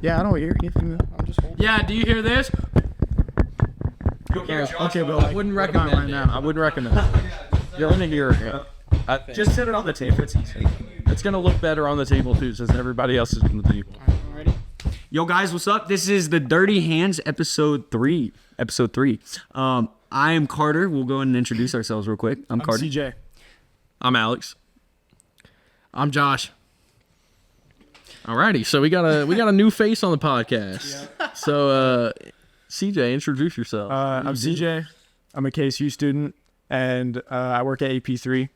Yeah, I don't hear anything. I'm just holding. Yeah, do you hear this? Okay, but I wouldn't recommend right now. I wouldn't recommend it. You're in your just set it on the table. It's easy. It's gonna look better on the table too, since everybody else is on the table. Ready? Yo guys, what's up? This is the Dirty Hands episode 3. I am Carter. We'll go ahead and introduce ourselves real quick. I'm Carter. CJ. I'm Alex. I'm Josh. Alrighty, so we got a new face on the podcast. Yeah. So CJ, introduce yourself. I'm CJ. I'm a KSU student, and I work at AP3.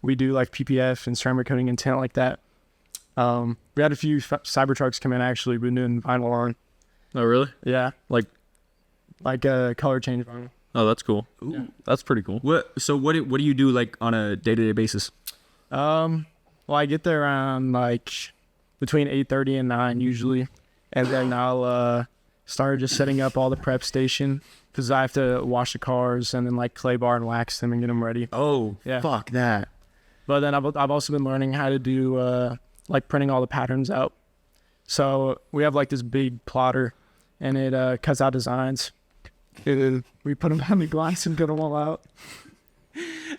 We do like PPF and ceramic coating and tint like that. We had a few Cybertrucks come in, actually. We've been doing vinyl on. Oh, really? Yeah. Like color change vinyl. Oh, that's cool. Ooh. That's pretty cool. What do you do like on a day-to-day basis? Well, I get there around like between 8:30 and 9 usually, and then I'll start just setting up all the prep station because I have to wash the cars and then like clay bar and wax them and get them ready. Oh, yeah. Fuck that. But then I've also been learning how to do like printing all the patterns out. So we have like this big plotter, and it cuts out designs. And we put them on the glass and cut them all out.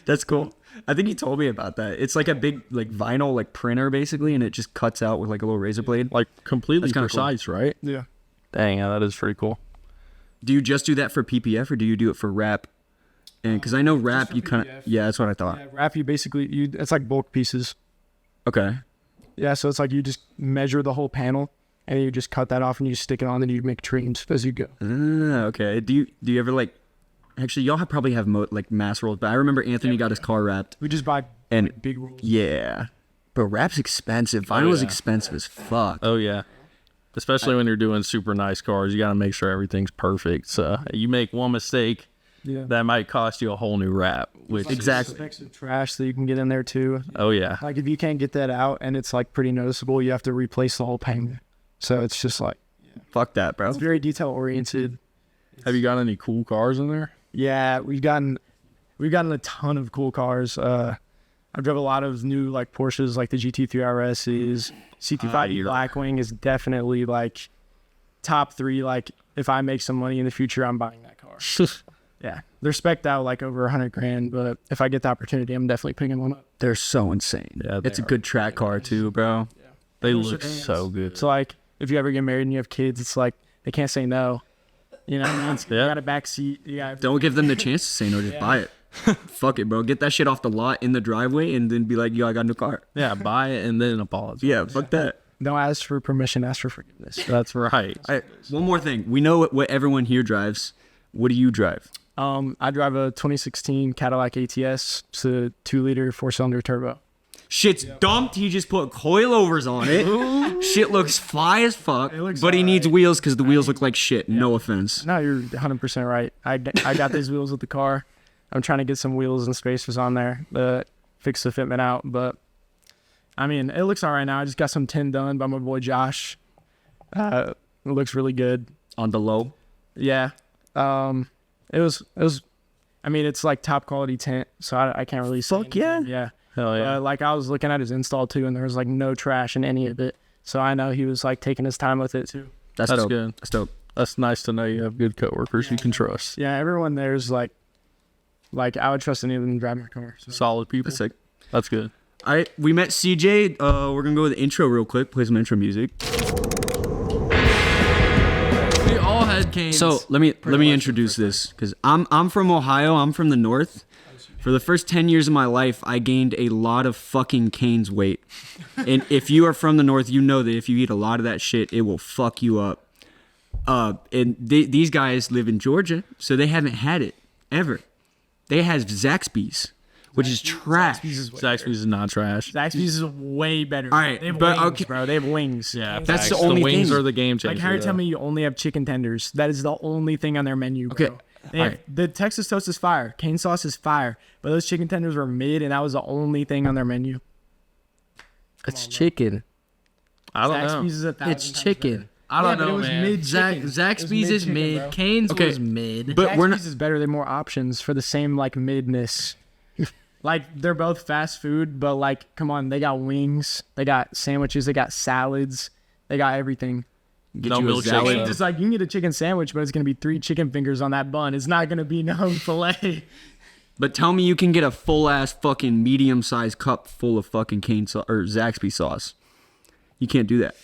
That's cool. I think he told me about that. It's like a big like vinyl like printer basically, and it just cuts out with like a little razor blade. Like completely That's precise, cool. Right? Yeah. Dang, yeah, that is pretty cool. Do you just do that for PPF or do you do it for wrap? And because I know wrap, you kind of that's what I thought. Yeah, wrap you basically it's like bulk pieces. Okay. Yeah, so it's like you just measure the whole panel and you just cut that off and you stick it on and you make trims as you go. Okay. Do you ever like? Actually, y'all probably have like mass rolls, but I remember Anthony got his car wrapped. We just buy and like big rolls. Yeah, but wrap's expensive. Vinyl is expensive as fuck. Oh yeah. Especially when you're doing super nice cars, you got to make sure everything's perfect. So you make one mistake, that might cost you a whole new wrap. Which exactly. Specks of trash that you can get in there too. Oh yeah. Like if you can't get that out and it's like pretty noticeable, you have to replace the whole panel. So it's just like, fuck that, bro. It's very detail oriented. Have you got any cool cars in there? Yeah, we've gotten a ton of cool cars. I've driven a lot of new like Porsches, like the GT3 RSs. CT5 Blackwing is definitely like top 3. Like if I make some money in the future, I'm buying that car. Yeah, they're spec'd out like over $100,000, but if I get the opportunity, I'm definitely picking one up. They're so insane. Yeah, it's a good track car too, bro. Yeah. They look so good. So like if you ever get married and you have kids, it's like they can't say no. You know, you got a back seat. Don't give them the chance to say no. Just buy it. Fuck it, bro. Get that shit off the lot in the driveway and then be like, yo, I got a new car. Yeah, buy it and then apologize. Yeah, fuck that. Don't ask for permission, ask for forgiveness. That's right. One more thing. We know what everyone here drives. What do you drive? I drive a 2016 Cadillac ATS. It's a 2-liter 4-cylinder turbo. Shit's dumped. He just put coilovers on it. Shit looks fly as fuck, but he needs wheels because the wheels look like shit. Yeah. No offense. No, you're 100% right. I got these wheels with the car. I'm trying to get some wheels and spacers on there to fix the fitment out. But, I mean, it looks all right now. I just got some tint done by my boy Josh. It looks really good. On the low? Yeah. It was. I mean, it's like top quality tint, so I can't really say Fuck yeah. Yeah. Hell yeah. Like I was looking at his install too, and there was like no trash in any of it. So I know he was like taking his time with it too. That's dope. Good. That's dope. That's nice to know you have good coworkers you can trust. Yeah, everyone there's like I would trust any of them to drive my car. So. Solid people. That's sick. That's good. All right, we met CJ. We're gonna go with the intro real quick. Play some intro music. We all had canes. So let me introduce this because I'm from Ohio. I'm from the north. For the first 10 years of my life, I gained a lot of fucking canes weight. And if you are from the north, you know that if you eat a lot of that shit, it will fuck you up. And these guys live in Georgia, so they haven't had it ever. They have Zaxby's, which is trash. Zaxby's is not trash. Zaxby's is way better. All right, they have but wings, bro. They have wings. Yeah, that's the only the wings thing. are the game changer. Like, how you tell me you only have chicken tenders? That is the only thing on their menu, bro. Okay. The Texas toast is fire. Cane sauce is fire. But those chicken tenders were mid, and that was the only thing on their menu. It's chicken. I don't Zaxby's know. is 1,000 It's times chicken. better. I don't but know, it was man. mid-chicken. Zaxby's is mid. Bro. Cane's Okay. was mid. But we're not. Zaxby's is better. They have more options for the same like midness. Like they're both fast food, but like, come on, they got wings, they got sandwiches, they got salads, they got everything. Get No you a milkshake. salad. It's just like you can get a chicken sandwich, but it's gonna be 3 chicken fingers on that bun. It's not gonna be no filet. But tell me you can get a full ass fucking medium sized cup full of fucking cane sauce or Zaxby sauce. You can't do that.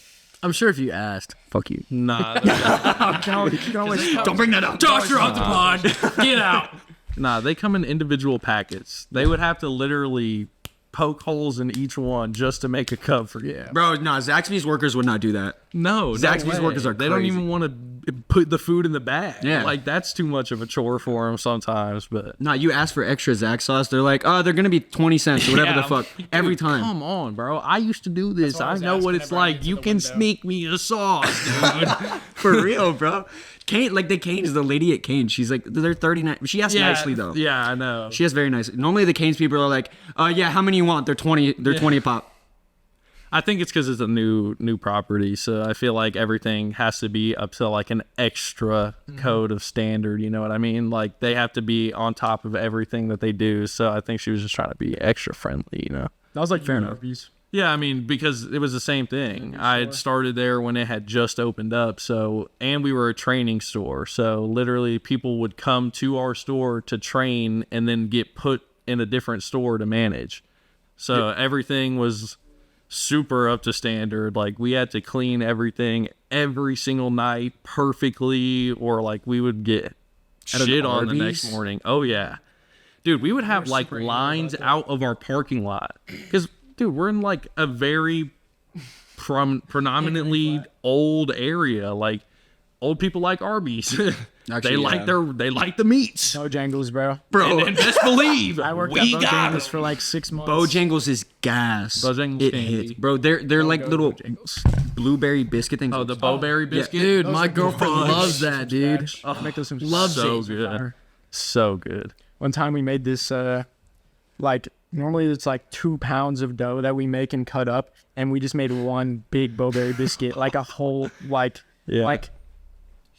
I'm sure if you asked. Fuck you. Nah, Don't bring that up. Toss her off the pod. Get out. nah, they come in individual packets. They would have to literally poke holes in each one just to make a cup for you. Bro, nah, Zaxby's workers would not do that. No, Zaxby's way. workers are They don't crazy. even want to put the food in the bag. Yeah. Like, that's too much of a chore for them sometimes, but... Nah, you ask for extra Zax sauce, they're like, oh, they're gonna be 20 cents or whatever Yeah, the fuck. dude, Every time. Come on, bro. I used to do this. what I I was know what asking it's whenever I like. get to You the can window. sneak me a sauce, dude. For real, bro. Kane, like the Canes, the lady at Canes, she's like, they're 39. She asked nicely though. Yeah, I know. She has very nice. Normally the Canes people are like, yeah, how many you want? They're 20. They're 20 a pop. I think it's because it's a new property, so I feel like everything has to be up to like an extra code of standard. You know what I mean? Like they have to be on top of everything that they do. So I think she was just trying to be extra friendly. You know? That was like Fair enough. Yeah, I mean, because it was the same thing. I had started there when it had just opened up, so and we were a training store. So literally people would come to our store to train and then get put in a different store to manage. So everything was super up to standard. Like we had to clean everything every single night perfectly, or like we would get shit on the next Arby's? morning. Oh yeah. Dude, we would have like lines out of our parking lot. Because dude, we're in like a very predominantly old area. Like old people like Arby's. Actually, they like they like the meats. No jangles, bro. Bro, And best believe I worked we at got Bojangles it. for like 6 months. Bojangles is gas. Bojangles it can hits. be. Bro, they're like little blueberry biscuit things. Oh, the Bowberry biscuit. Dude, Those my are girlfriend fudge loves that, dude. Oh, make those some Loves so it. good. So good. One time we made this, like, normally it's like 2 pounds of dough that we make and cut up, and we just made one big Bowberry biscuit, like a whole, like, Yeah. like,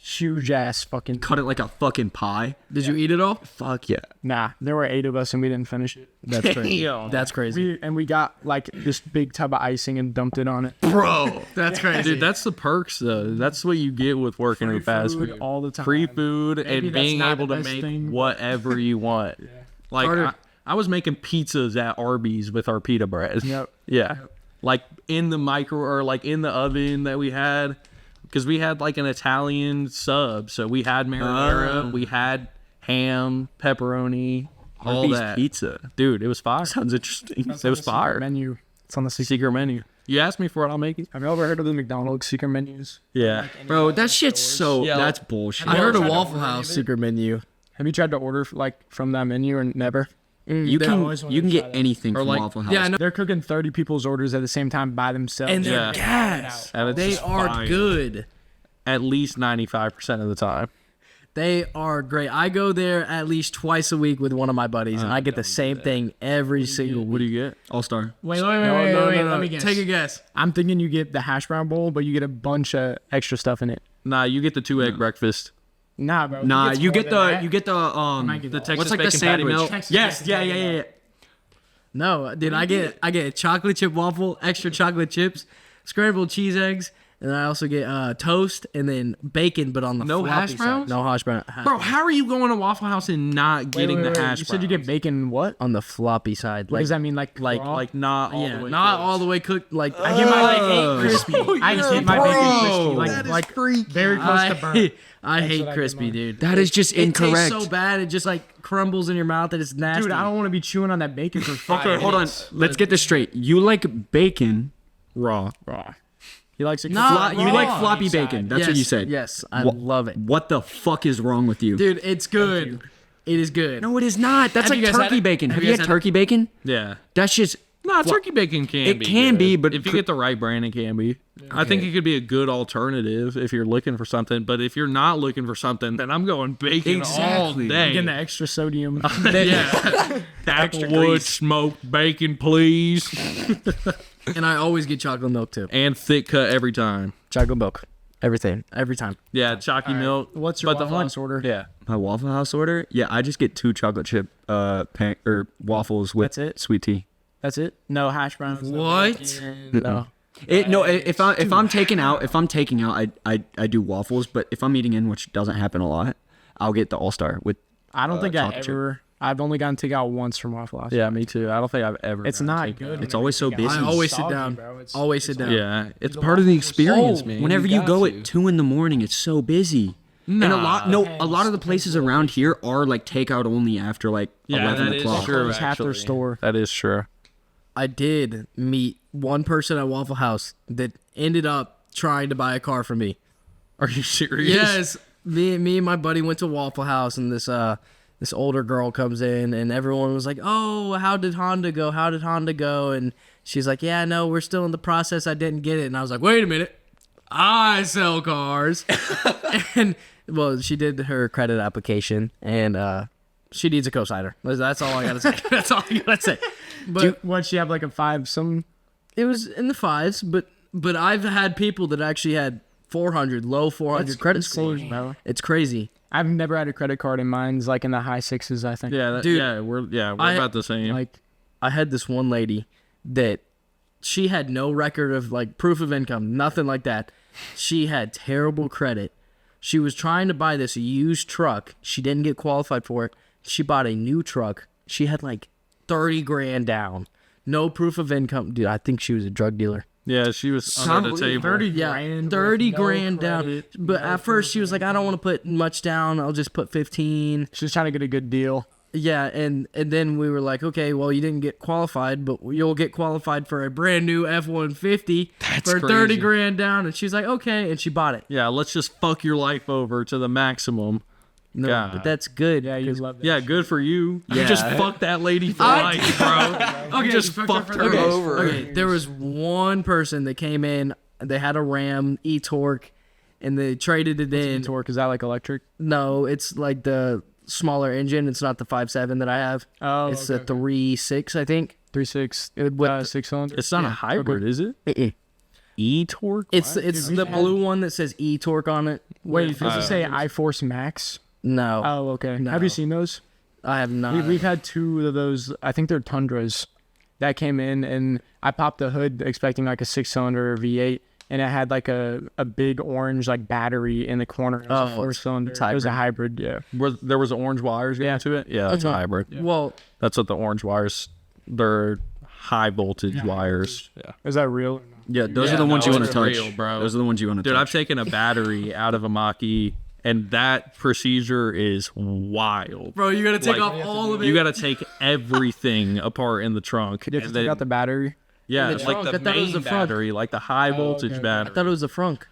huge ass fucking. Cut it like a fucking pie. Did you eat it all? Fuck yeah. Nah, there were 8 of us and we didn't finish it. That's crazy. Damn. That's crazy. We got like this big tub of icing and dumped it on it. Bro. That's crazy. Dude, that's the perks though. That's what you get with working in fast food. all the time. Free food Maybe and that's being not able the to best make thing. whatever you want. Like Carter- I was making pizzas at Arby's with our pita bread. Yep. Yeah. Like in the micro or like in the oven that we had, because we had like an Italian sub. So we had marinara, we had ham, pepperoni, all Arby's that. pizza. Dude, it was fire. Sounds interesting. It was fire. Menu. It's on the secret. Secret menu. You ask me for it, I'll make it. Have you ever heard of the McDonald's secret menus? Yeah. Bro, that shit's so. Yeah. That's bullshit. I heard a tried to Waffle order House it? secret menu. Have you tried to order like from that menu or never? You They can always wanted you can to get try that. anything Or from like- Waffle House. Yeah, I know. They're cooking 30 people's orders at the same time by themselves. And they're Yeah. gas. And it's They just are fire. good. At least 95% of the time. They are great. I go there at least twice a week with one of my buddies, and I get the same thing every single What do week. you get? All Star. Wait, no, Let me guess. Take a guess. I'm thinking you get the hash brown bowl, but you get a bunch of extra stuff in it. Nah, you get the 2-egg breakfast. Nah, bro. Nah, you get the might get get the the what's like the Texas bacon sandwich? patty Yes, yeah. No, dude, I get chocolate chip waffle, extra chocolate chips, scrambled cheese eggs, and I also get toast and then bacon, but on the No floppy hash side. browns? No hash brown. Bro, how are you going to Waffle House and not getting the hash You said you get bacon what? on the floppy side, What like does that mean? Like raw? like not all yeah, the way not cooked. all the way cooked. Like I get my bacon crispy. I get my bacon crispy. Like That is like freaky. very close to burn. I hate what I get crispy, mine. dude. That is just It incorrect. tastes so bad. It just like crumbles in your mouth and it's nasty. Dude, I don't want to be chewing on that bacon for 5 Okay, hold on. Let's get this straight. You like bacon raw. Raw. He likes it. No, crispy. You raw. like floppy bacon. That's yes, what you said. Yes, I Wha- love it, What the fuck is wrong with you? dude. It's good. It is good. No, it is not. That's Have you like guys had turkey it? bacon. Have Have you you guys had had it? turkey bacon? Yeah. That's just No, turkey bacon can It be. can good. be, but if you cr- get the right brand, it can be. I think it could be a good alternative if you're looking for something. But if you're not looking for something, then I'm going bacon all Exactly. day. Getting the extra sodium. Yeah. Applewood smoked bacon, please. And I always get chocolate milk too. And thick cut every time. Chocolate milk, everything, every time. Yeah, chalky milk. What's your But the Waffle one- House order? Yeah. my Waffle House order. Yeah, I just get 2 chocolate chip waffles with That's it? sweet tea. That's it? No hash browns. no What? bacon, No. If I'm taking out, I do waffles. But if I'm eating in, which doesn't happen a lot, I'll get the All Star with. I don't think I chocolate chip. ever. I've only gotten takeout once from Waffle House. Yeah, me too. I don't think I've ever. It's gotten not takeout. good. It's always so busy. I always sit Soggy, down. bro. It's- Always sit down. Yeah, it's part of the experience, man. Whenever you got go to. at 2 a.m, it's so busy. And a lot of the places around here are like takeout only after like 11 that is o'clock. true. Close half their Actually. store. That is true. I did meet one person at Waffle House that ended up trying to buy a car from me. Are you serious? Yes, me and my buddy went to Waffle House, and this older girl comes in, and everyone was like, "Oh, how did Honda go? How did Honda go?" And she's like, "Yeah, no, we're still in the process. I didn't get it." And I was like, "Wait a minute, I sell cars." And well, she did her credit application, and she needs a cosigner. That's all I gotta say. That's all I gotta say. But What, she have like a 5 some? it was in the fives, but I've had people that actually had 400, low 400 credit scores. bro. It's crazy. I've never had a credit card, and mine's like in the high 6s, I think. Yeah, Dude, we're I- about the same. Like, I had this one lady that she had no record of like proof of income, nothing like that. She had terrible credit. She was trying to buy this used truck. She didn't get qualified for it. She bought a new truck. She had like 30 grand down. No proof of income. Dude, I think she was a drug dealer. yeah, she was under the table. 30 Yeah, grand. 30 with no grand down. credit, But at first she was like, I don't want to put much down. I'll just put 15. She was trying to get a good deal. Yeah, and then we were like, okay, well, you didn't get qualified, but you'll get qualified for a brand new F-150 for 30 crazy. grand down. And she's like, okay, and she bought it. Yeah, let's just fuck your life over to the maximum. No, God. but that's good. Yeah, you love that. Yeah, good for you. You Yeah. just fucked that lady for life, bro. You just fucked her over. Okay, there was one person that came in. They had a Ram E-Torque, and they traded it in. Torque, is that like electric? No, it's like the smaller engine. It's not the 5.7 that I have. Oh, It's the 3.6, I think. 3.6, 6 cylinder. It's not a hybrid, is it? E-Torque? It's the blue one that says E-Torque on it. Wait, does it say iForce Max? No, Oh, okay. No. Have you seen those? I have not. We've had 2 of those. I think they're Tundras that came in, and I popped the hood expecting like a 6-cylinder V8, and it had like a big orange like battery in the corner. It was a Oh, 4-cylinder. it's It was a hybrid, yeah. There was orange wires going to it? Yeah, it's a hybrid. Well, That's what the orange wires, they're high voltage wires. Yeah. Is that real? Or not? Yeah, those Yeah, are the ones no, you want it's to touch, real, bro. Those are the ones you want to Dude, touch. I've taken a battery out of a Mach-E, and that procedure is wild. bro, you gotta take Like, off all of it. You got to take everything apart in the trunk. You have to and take then- out the battery. yeah, the it's trunk. like I the thought it was main the front. battery, like the high voltage okay. battery. I thought it was the frunk.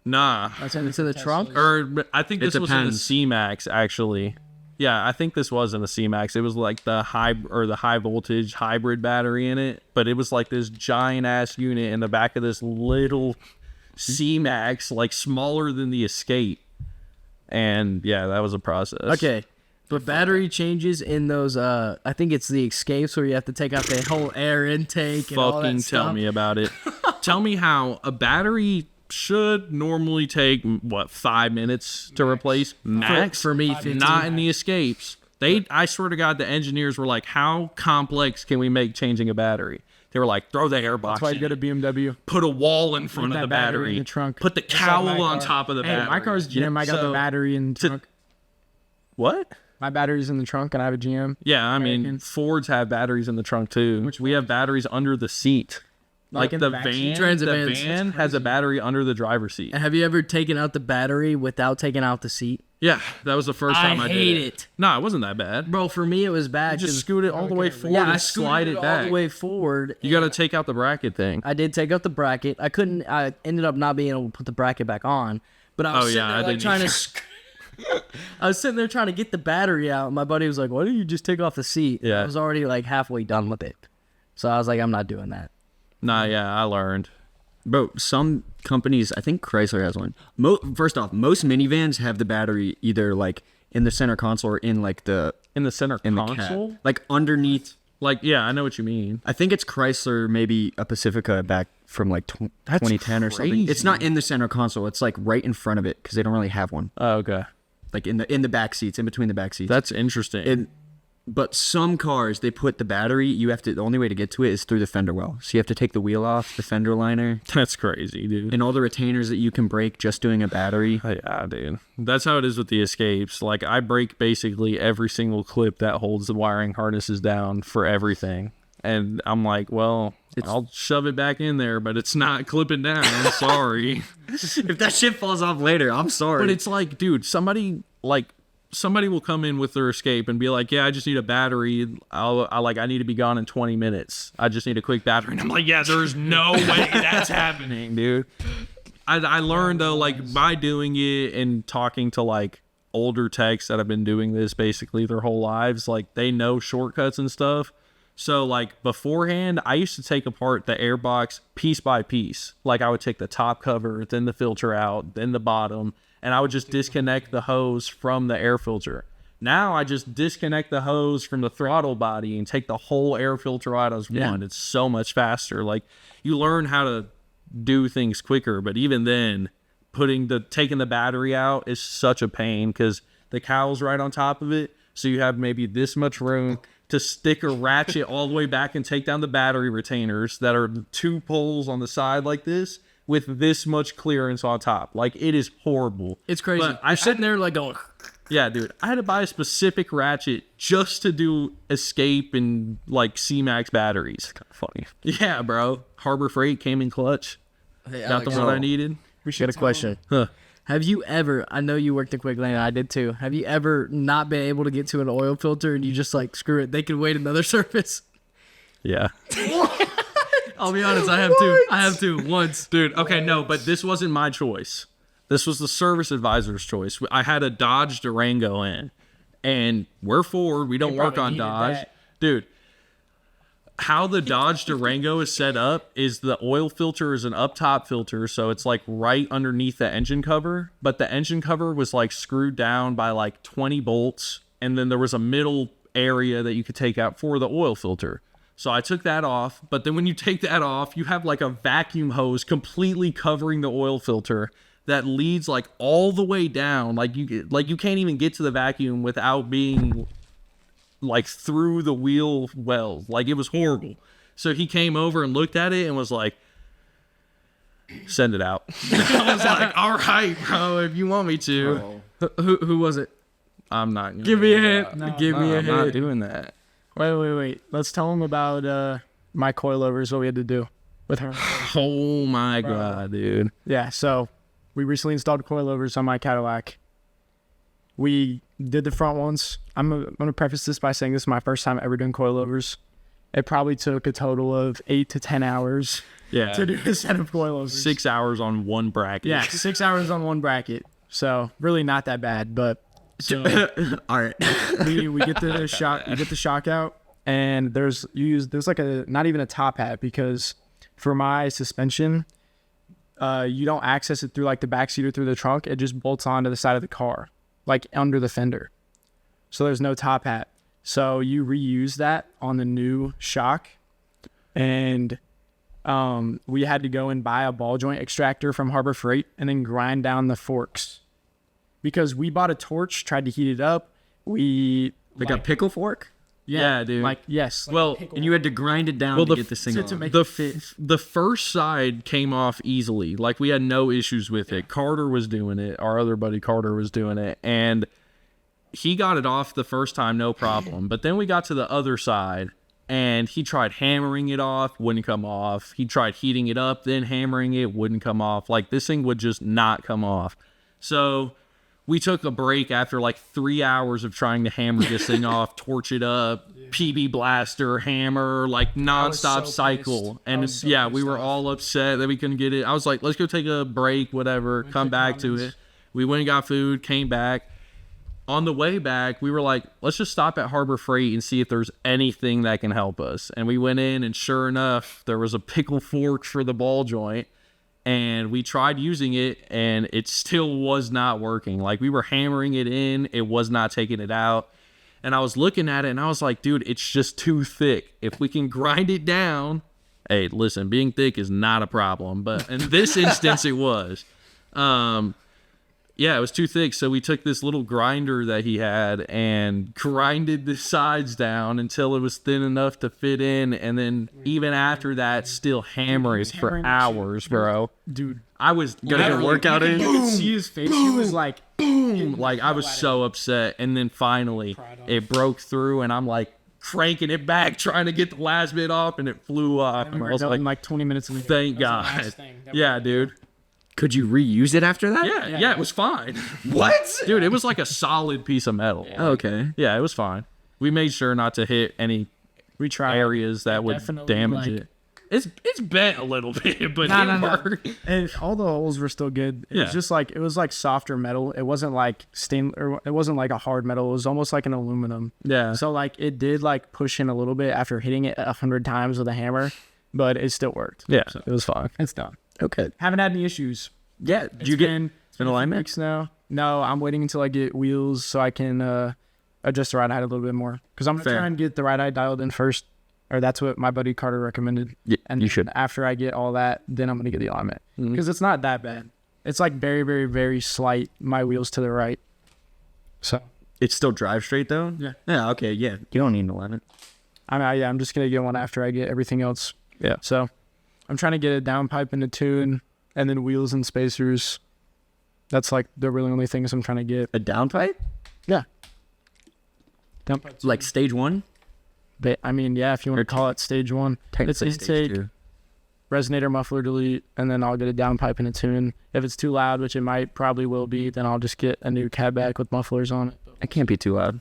Nah. It's in the trunk. Or I think It this was in the depends. C-Max, actually. Yeah, I think this was in the C-Max. It was like the high voltage hybrid battery in it, but it was like this giant ass unit in the back of this little C-Max, like smaller than the Escape. And yeah, that was a process. Okay, but battery changes in those. I think it's the Escapes where you have to take out the whole air intake and all that Fucking stuff. tell me about it. Tell me how a battery should normally take, what, 5 minutes to replace? Max? For me, 15. Not in the Escapes. I swear to God, the engineers were like, how complex can we make changing a battery? They were like, throw the airbox That's why you in get a it. BMW. Put a wall in front of that the battery battery. in the trunk. Put the Just like cowl my on car. top of the Hey, battery. my car's GM. I got the battery in the trunk. What? My battery's in the trunk, and I have a GM. Yeah, I mean, American. Fords have batteries in the trunk too. We have batteries under the seat. Like in the the back van, seat? Transit the vans. van has a battery under the driver's seat. Have you ever taken out the battery without taking out the seat? Yeah, that was the first time I did hate it. it. No, it wasn't that bad. Bro, for me it was bad. Just 'cause- scoot it all the way forward yeah, I and scooted slide it all back. the way forward. You got to take out the bracket thing. I did take out the bracket. I couldn't. I ended up not being able to put the bracket back on. But I was sitting there, I like, didn't trying either. to. I was sitting there trying to get the battery out. My buddy was like, "Why don't you just take off the seat?" Yeah. I was already like halfway done with it, so I was like, "I'm not doing that." Nah, yeah, I learned. Bro, some companies, I think Chrysler has one. First off, most minivans have the battery either like in the center console or in like In the center in the console? cab. Like underneath. Like, yeah, I know what you mean. I think it's Chrysler, maybe a Pacifica back from like 2010 or something. It's not in the center console. It's like right in front of it because they don't really have one. Oh, okay. Like in the back seats, in between the back seats. That's interesting. But some cars, they put the battery, the only way to get to it is through the fender well. So you have to take the wheel off, the fender liner, That's crazy, dude. and all the retainers that you can break just doing a battery. Yeah, dude. That's how it is with the Escapes. Like, I break basically every single clip that holds the wiring harnesses down for everything. And I'm like, well, I'll shove it back in there, but it's not clipping down. I'm sorry. If that shit falls off later, I'm sorry. But it's like, dude, somebody will come in with their Escape and be like, yeah, I just need a battery. I need to be gone in 20 minutes. I just need a quick battery. And I'm like, yeah, there's no way that's happening, dude. I learned, though, like, by doing it and talking to, like, older techs that have been doing this basically their whole lives, like, they know shortcuts and stuff. So, like, beforehand, I used to take apart the airbox piece by piece. Like, I would take the top cover, then the filter out, then the bottom, and I would just disconnect the hose from the air filter. Now, I just disconnect the hose from the throttle body and take the whole air filter out as one. It's so much faster. Like, you learn how to do things quicker, but even then, taking the battery out is such a pain because the cowl's right on top of it, so you have maybe this much room to stick a ratchet all the way back and take down the battery retainers that are 2 poles on the side like this with this much clearance on top. Like, it is horrible. It's crazy. But I'm sitting there like going, yeah, dude, I had to buy a specific ratchet just to do Escape and like C-Max batteries. kind of funny. Yeah, bro. Harbor Freight came in clutch. hey, Got Alex, the one I needed. we got a question. Huh. Have you ever, I know you worked in Quick Lane, I did too. Have you ever not been able to get to an oil filter and you just like, screw it, they can wait another service? Yeah. I'll be honest, I have two. I have two. Once. Dude, okay, no, but this wasn't my choice. This was the service advisor's choice. I had a Dodge Durango in, and we're Ford. We don't work on needed Dodge. that. Dude, how the Dodge Durango is set up is the oil filter is an up-top filter, so it's like right underneath the engine cover, but the engine cover was like screwed down by like 20 bolts, and then there was a middle area that you could take out for the oil filter. So I took that off, but then when you take that off, you have like a vacuum hose completely covering the oil filter that leads like all the way down. Like you can't even get to the vacuum without being like through the wheel wells. Like, it was horrible. So he came over and looked at it and was like, send it out. I was like, all right, bro, if you want me to. Who was it? I'm not gonna Give me a do hint. that. Give me a I'm not hint. doing that. Wait. Let's tell them about my coilovers, what we had to do with her. Oh my god, dude. Yeah, so we recently installed coilovers on my Cadillac. We did the front ones. I'm going to preface this by saying this is my first time ever doing coilovers. It probably took a total of 8 to 10 hours Yeah. to do a set of coilovers. 6 hours on one bracket. Yeah, 6 hours on one bracket. So really not that bad, but so All right. we get the shock out, and there's like a not even a top hat, because for my suspension, you don't access it through like the back seat or through the trunk. It just bolts onto the side of the car, like under the fender. So there's no top hat. So you reuse that on the new shock, and we had to go and buy a ball joint extractor from Harbor Freight and then grind down the forks, because we bought a torch, tried to heat it up. Like a pickle fork? Yeah, dude. Like, yes. Well, And you had to grind it down to get this thing on. the first side came off easily. Like, we had no issues with it. Carter was doing it. Our other buddy Carter was doing it, and he got it off the first time, no problem. But then we got to the other side, and he tried hammering it off, wouldn't come off. He tried heating it up, then hammering it, wouldn't come off. Like, this thing would just not come off. So we took a break after like 3 hours of trying to hammer this thing off, torch it up, PB blaster, hammer, like nonstop so cycle. pissed. And we were all upset that we couldn't get it. I was like, let's go take a break, whatever, come back to it. We went and got food, came back. On the way back, we were like, let's just stop at Harbor Freight and see if there's anything that can help us. And we went in, and sure enough, there was a pickle fork for the ball joint. And we tried using it, and it still was not working. Like, we were hammering it in, it was not taking it out. And I was looking at it, and I was like, dude, it's just too thick. If we can grind it down, hey, listen, being thick is not a problem. But in this instance, it was. Yeah, it was too thick. So we took this little grinder that he had and grinded the sides down until it was thin enough to fit in. And then even after that, still hammering for hours, bro. Dude, I was Gotta get a workout in. you could see his face. He was like, boom. Like, I was so upset. And then finally, it broke through, and I'm like cranking it back, trying to get the last bit off, and it flew off. And I was in like, 20 minutes. thank God. Yeah, dude. Could you reuse it after that? Yeah, it was fine. What? Dude, it was like a solid piece of metal. Oh, okay. Yeah, it was fine. We made sure not to hit any We tried. areas that would definitely, damage like- it. It's bent a little bit, but No, it no, no. worked. And all the holes were still good. It Yeah. was just like it was like softer metal. It wasn't like or it wasn't like a hard metal. It was almost like an aluminum. Yeah. So like it did like push in a little bit after hitting it 100 times with a hammer, but it still worked. Yeah, So it was fine. it's done. Okay. Haven't had any issues. Yeah. Did you It's get? been, It's been alignment. weeks now. No, I'm waiting until I get wheels so I can adjust the ride height a little bit more. Because I'm gonna Fair. try and get the ride height dialed in first, or that's what my buddy Carter recommended. Yeah, And you then should. after I get all that, then I'm gonna get the alignment Mhm. because it's not that bad. It's like very, very, very slight. My wheels to the right. So It still drives straight though. Yeah. Yeah. Okay. Yeah. You don't need an alignment. I'm just gonna get one after I get everything else. Yeah. So I'm trying to get a downpipe and a tune, and then wheels and spacers. That's like the really only things I'm trying to get. A downpipe? Downpipe. Like stage one? But, I mean, yeah, if you want to call it stage one, it's Technically intake, stage two. resonator, muffler, delete, and then I'll get a downpipe and a tune. If it's too loud, which it probably will be, then I'll just get a new cab back with mufflers on it. It can't be too loud.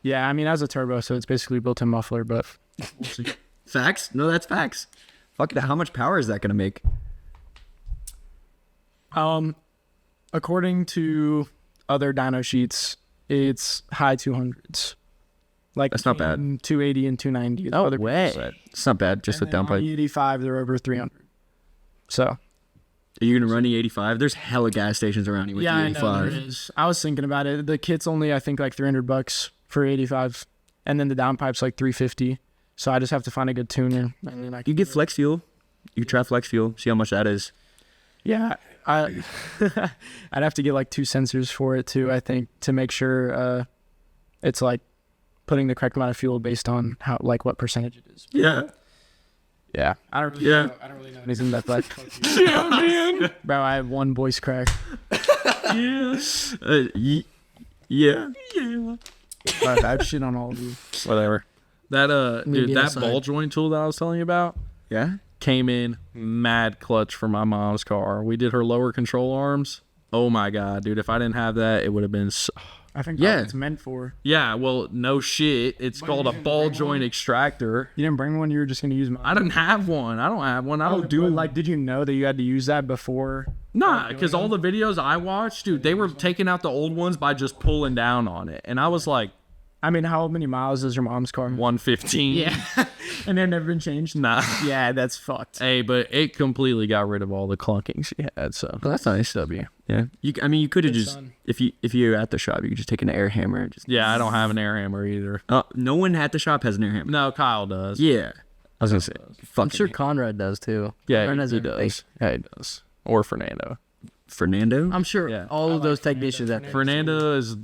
Yeah, I mean, as a turbo, so it's basically built-in muffler, but we'll see. Facts? No, that's facts. Fuck it. How much power is that gonna make? According to other dyno sheets, it's high 200s. Like That's not bad. between 280 and 290. is No what other people way. said. It's not bad. Just with And then on downpipe. E85, they're over 300. So Are you gonna run E85? There's hella gas stations around you with yeah, I know E85. there is. I was thinking about it. The kit's only I think like $300 for 85, and then the downpipe's like 350. So I just have to find a good tuner, and then I can You get flex fuel. You try flex fuel. See how much that is. Yeah, I I'd have to get like 2 sensors for it too. I think to make sure it's like putting the correct amount of fuel based on how like what percentage it is. Yeah. Yeah, I don't really Yeah. know, I don't really know anything about that. Yeah, man. Bro, I have one voice crack. Yes. Yeah. I have shit on all of you. Whatever. That Maybe dude, that outside. ball joint tool that I was telling you about Yeah. came in mad clutch for my mom's car. We did her lower control arms. Oh my god, dude! If I didn't have that, it would have been. So... I think Yeah. that's what it's meant for. Yeah, well, no shit. It's called a ball joint extractor. You didn't bring one. You were just gonna use mine. I didn't have one. I don't have one. I don't do But, it. like. Did you know that you had to use that before? Nah, because all the videos I watched, dude, they were taking out the old ones by just pulling down on it, and I was like, I mean, how many miles is your mom's car? 115. Yeah, and they've never been changed. Nah. Yeah, that's fucked. Hey, but it completely got rid of all the clunking she had. So Well, that's nice. W. Yeah. I mean, you could have Good just son. if you're at the shop, you could just take an air hammer. And just. Yeah, I don't have an air hammer either. No one at the shop has an air hammer. No, Kyle does. Yeah. I was gonna say. I'm Fucking sure Conrad does too. Yeah, Conrad has he a- does. Yeah, he does. Or Fernando. Fernando. I'm sure Yeah. all of those technicians that Fernando is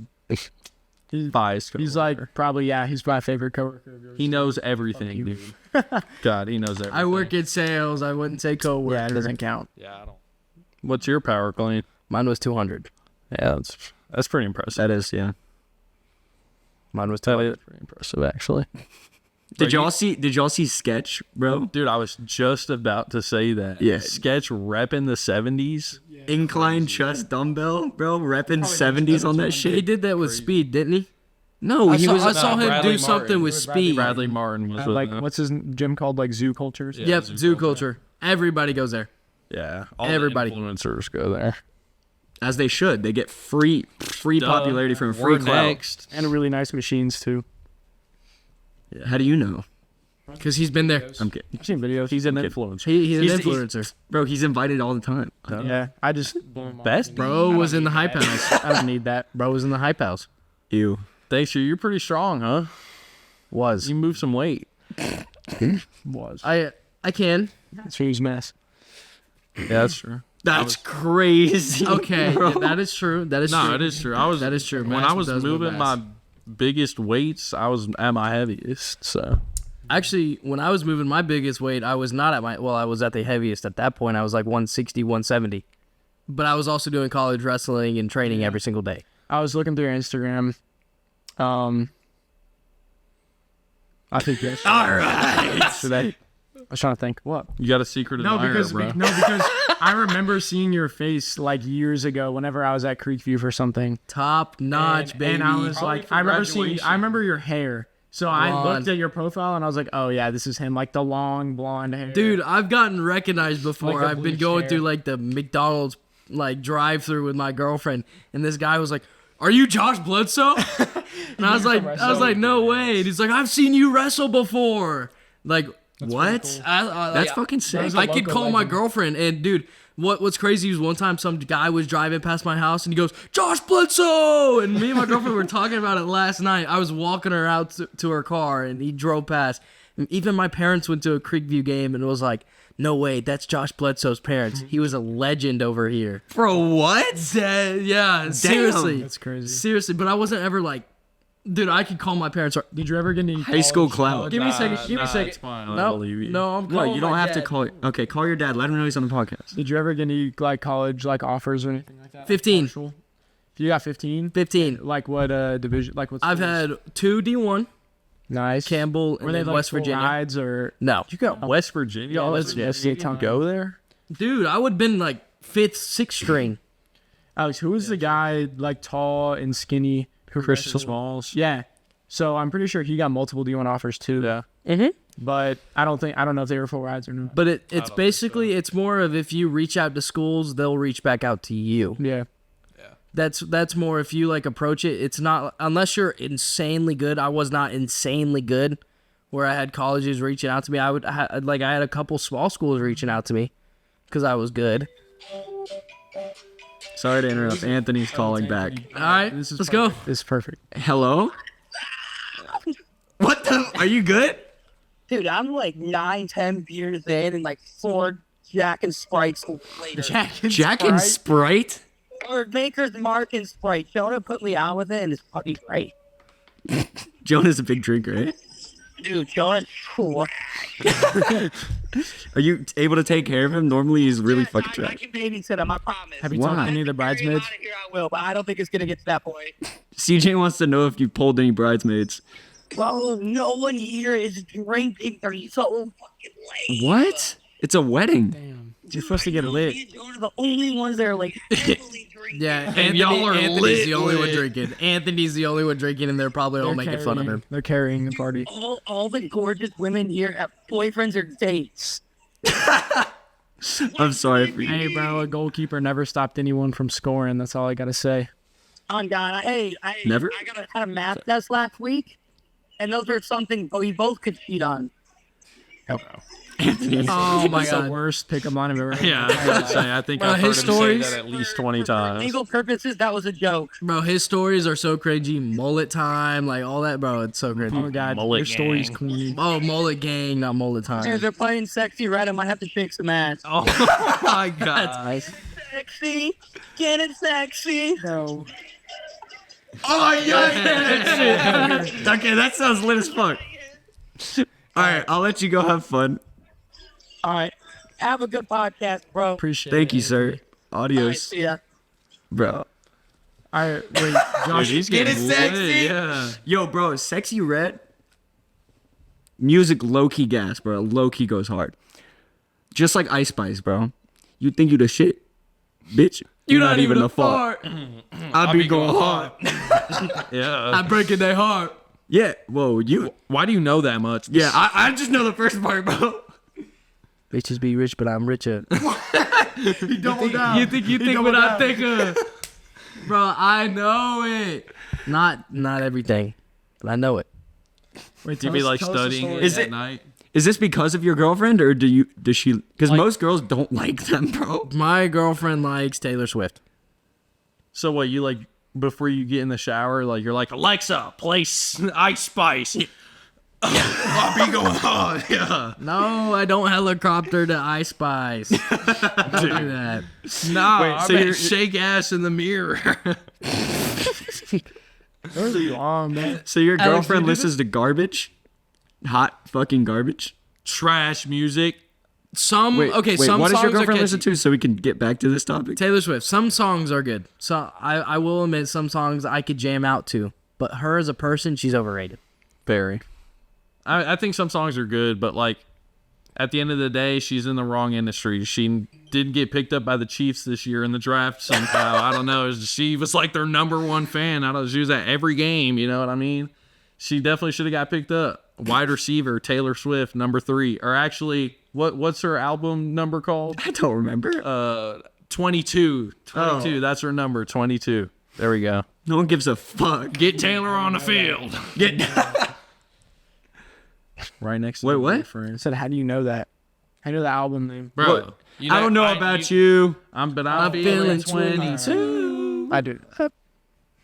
biased. He's coworker. like probably he's my favorite coworker of yours. He knows everything, dude. God, he knows everything. I work in sales. I wouldn't say co-worker. Yeah, it doesn't count. Yeah, I don't. What's your power clean? Mine was 200. Yeah, that's pretty impressive. That is. Yeah. Mine was Tell 200. you, that's pretty impressive, actually. Did y'all see Sketch, bro? Dude, I was just about to say that. Yeah. Sketch rep in the 70s. Incline chest dumbbell, bro. Repping 70s on that He shit. did that with speed, didn't he? No, I he saw, was. I saw him Bradley do something Martin. with speed. Bradley Martin was with Like him. what's his gym called? Like zoo cultures. Yeah. Yep, Zoo zoo culture. Everybody goes there. Yeah, all Everybody. the influencers go there. As they should. They get free popularity from free We're clout. next. And really nice machines too. How do you know? Because he's been there. I'm kidding. I've seen videos. He's an Okay. influencer. He's an He's- influencer. Bro, he's invited all the time. Yeah, I just Best Bro was in the hype house. I don't need that. Bro was in the hype house. Ew. Thanks, you're pretty strong, huh? Was. You move some weight. Was I can. it's who's mess. Yeah, that's true. That's crazy. Okay, bro. yeah, that is true. That is No, true. it is true. That is true. When Max I was does go moving fast. my biggest weights, I was at my heaviest. So Actually, when I was moving my biggest weight, I was not at my, well, I was at the heaviest at that point. I was like 160, 170. But I was also doing college wrestling and training every single day. I was looking through your Instagram. I think yes. All right. Today. I was trying to think. What? you got a secret No, admirer, because bro. because I remember seeing your face like years ago whenever I was at Creekview for something. Top notch, baby. And I was Probably like, for I graduation. remember your hair. So I Blonde. looked at your profile and I was like, oh yeah, this is him, like the long blonde hair. Dude, I've gotten recognized before. Like the I've been bleached going hair. through like the McDonald's like drive-through with my girlfriend, and this guy was like, "Are you Josh Bledsoe?" And I was like, "No way!" And he's like, "I've seen you wrestle before." Like, What? I, That's like, fucking sick. I could call my girlfriend, and dude, what's crazy is one time some guy was driving past my house and he goes, "Josh Bledsoe," and me and my girlfriend were talking about it last night. I was walking her out to her car, and he drove past. And even my parents went to a Creekview game, and it was like, "No way, that's Josh Bledsoe's parents. He was a legend over here." Bro, what? Yeah, seriously, That's crazy. seriously. But I wasn't ever like, dude, I could call my parents. Did you ever get any High school college- clout. Give me a second. Give me a Nah, second. it's fine. I No, believe you. no, I'm What? calling You don't my have to dad. call. Okay, call your dad. Let him know he's on the podcast. Did you ever get any like college like offers or anything like that? 15. Partial? You got 15. 15. Like what division? Like what? I've schools? had 2 D1, nice. Campbell, Were and they then like West full Virginia. rides or? No, You got West Virginia. Yeah, West let's just Virginia talk- go there. dude, I would have been like 5th, 6th string. Alex, who was the guy like tall and skinny? Chris Smalls. Yeah. So I'm pretty sure he got multiple D1 offers too. Yeah. Mm-hmm. But I don't know if they were full rides or not. But it's basically it's more of if you reach out to schools, they'll reach back out to you. Yeah. That's more if you like approach it. It's not unless you're insanely good. I was not insanely good, where I had colleges reaching out to me. I had a couple small schools reaching out to me because I was good. Sorry to interrupt. Anthony's calling back. All right, This is let's go. This is perfect. Hello? What the? Are you good? Dude, I'm like 9, 10 beers in and like 4 Jack and Sprites later. Jack and Sprite? Or Maker's Mark and Sprite. Jonah put me out with it and it's fucking great. Jonah's a big drinker, right? Dude, Jonah's cool. Are you able to take care of him? Normally he's really Yes, fucking I trash. can babysit him, I promise. Have you Why? talked to any of the bridesmaids? Out of here, I will, but I don't think it's gonna get to that point. CJ wants to know if you pulled any bridesmaids. Well, no one here is drinking. They're so fucking late. What? It's a wedding. Damn. You're supposed to get lit. Me and Jonah are the only ones that are like heavily drinking. Yeah, y'all are Anthony's the only one lit. drinking. Anthony's the only one drinking, and they're probably all making fun of him. They're carrying the party. All the gorgeous women here have boyfriends or dates. I'm sorry for you. Hey, bro, a goalkeeper never stopped anyone from scoring. That's all I gotta say. On God, I Never? I had a math test last week, and those are something we both could cheat on. Anthony. Oh my That's the god. worst pickup line I've ever heard. Yeah, I was gonna say. I think Bro, I've heard him his say stories- that at least 20 For times. legal purposes, that was a joke. Bro, his stories are so crazy. Mullet time, like all that, bro. It's so crazy. Oh god, Mullet your story's gang. clean. Oh, mullet gang, not mullet If time. they're playing sexy red, I might have to shake some ass. Oh my god. Sexy, get it sexy. No. Oh, yeah. Okay, that sounds lit as fuck. All right, I'll let you go have fun. All right, have a good podcast, bro. Appreciate it. Thank you, sir. All right, Adios, see ya. bro. All right, wait, Josh. He's Get getting it sexy. lit, yeah. Yo, bro, Sexy Red. Music low-key gas, bro. Low-key goes hard. Just like Ice Spice, bro. You think you the shit? Bitch, you're not even a fart. I be going hard. Yeah. I'm breaking their heart. Yeah, whoa, you. Why do you know that much? Yeah, I just know the first part, bro. Bitches be rich, but I'm richer. Double down. You think what I think of? Bro, I know it. Not everything, but I know it. Wait, You be like studying it Is at it- night? Is this because of your girlfriend, or does she? Because most girls don't like them, bro. My girlfriend likes Taylor Swift. So what, you like, before you get in the shower, like, you're like, Alexa, play Ice Spice. I'll be going hard. Yeah. No, I don't helicopter to I Spice. Don't do that. No, Wait, I so meant you're- shake ass in the mirror. Those are long, man. So your Alex, girlfriend you do listens to garbage? Hot fucking garbage? Trash music. Some Wait, some what songs does your are girlfriend catchy. listen to so we can get back to this topic? Taylor Swift. Some songs are good. So I will admit some songs I could jam out to. But her as a person, she's overrated. Very. I think some songs are good, but like at the end of the day, she's in the wrong industry. She didn't get picked up by the Chiefs this year in the draft somehow. I don't know. She was like their number one fan. I don't. She was at every game. You know what I mean? She definitely should have got picked up. Wide receiver Taylor Swift, number 3, or actually, what's her album number called? I don't remember. 22. 22. That's her number. 22. There we go. No one gives a fuck. Get Taylor on the field. Right next to Wait, the what? boyfriend. I said, how do you know that? I know the album name. Bro, What? I don't know about you. I'm I'm feeling feeling 22. I do.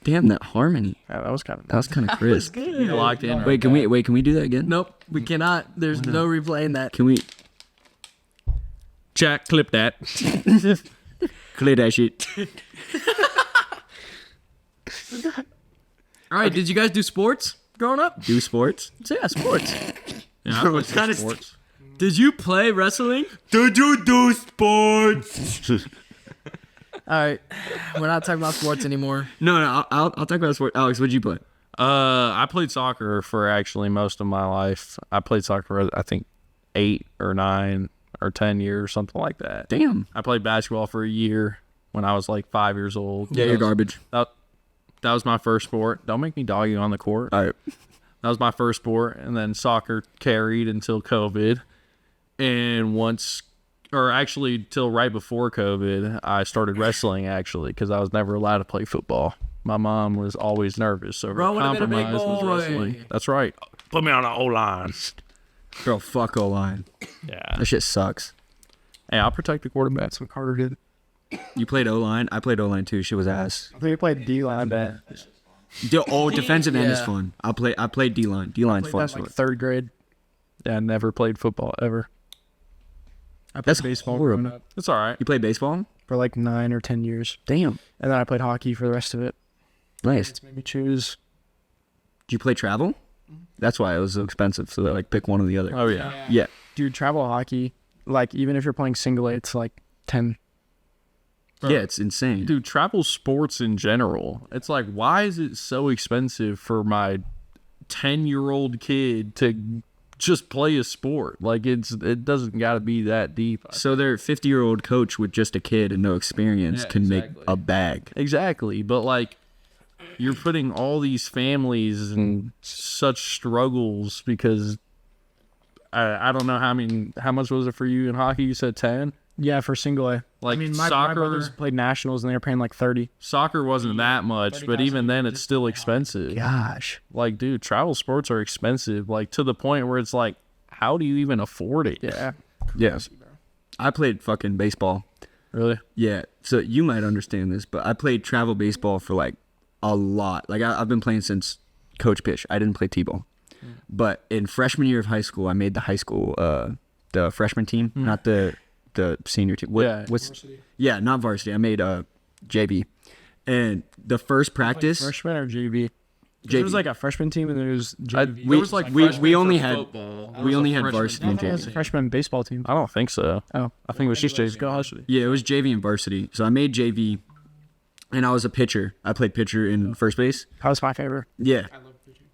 Damn, that harmony. Yeah, that was kind of. That was kind of crisp. Locked in. Wait, can we do that again? Nope, we cannot. There's no replaying that. Can we Jack, clip that. clear that shit? All right, did you guys do sports growing up? Do sports? So yeah, sports. Yeah, I played some kinda sports. Did you play wrestling? Did you do sports? All right, we're not talking about sports anymore. No, I'll talk about sports. Alex, what'd you play? I played soccer for actually most of my life. I played soccer for, I think, 8 or 9 or 10 years, something like that. Damn. I played basketball for a year when I was like 5 years old. Yeah, you're garbage. That was my first sport. Don't make me dog you on the court. All right. That was my first sport, and then soccer carried until COVID. And till right before COVID, I started wrestling actually because I was never allowed to play football. My mom was always nervous, so Bro, would've been a big compromise was boy. wrestling. That's right. Put me on the O-line. Bro, fuck O-line. Yeah. That shit sucks. Hey, I'll protect the quarterback. That's what Carter did. You played O-line? I played O-line too. Shit was ass. I think he played D-line. I bet. Defensive end is Yeah. fun. I played D-line. D-line's fun. That's like 3rd grade. Yeah, I never played football ever. I played That's baseball horrible. growing up It's all right. You played baseball? for like 9 or 10 years, Damn. and then I played hockey for the rest of it. Nice. It's made me choose. Did you play travel? That's why it was so expensive. So they like pick one or the other. Oh, yeah. Yeah. Dude, travel hockey, like even if you're playing single A, it's like 10. Yeah, it's insane. Dude, travel sports in general, it's like, why is it so expensive for my 10-year-old kid to just play a sport? Like, it doesn't got to be that deep. So their 50-year-old coach with just a kid and no experience can make a bag. Exactly. But, like, you're putting all these families in such struggles because I don't know how much was it for you in hockey? You said 10? Yeah, for single A. Like, I mean, my soccer, brothers played nationals and they were paying like 30. soccer wasn't that much, but even then it's still expensive. Gosh. Like, dude, travel sports are expensive, like to the point where it's like, how do you even afford it? Yeah. Yes. I played fucking baseball. Really? Yeah. So you might understand this, but I played travel baseball for like a lot. Like I've been playing since coach pitch. I didn't play T-ball. But in freshman year of high school, I made the high school, the freshman team, not the senior team. Yeah, not varsity. I made JV. And the first practice, Freshman or JV? JV. There was like a freshman team and there was JV. we only had varsity and It was a JV. freshman baseball team. I don't think so. Oh. I think it was just JV. Yeah, it was JV and varsity. So I made JV, and I was a pitcher. I played pitcher in first base. That was my favorite. Yeah.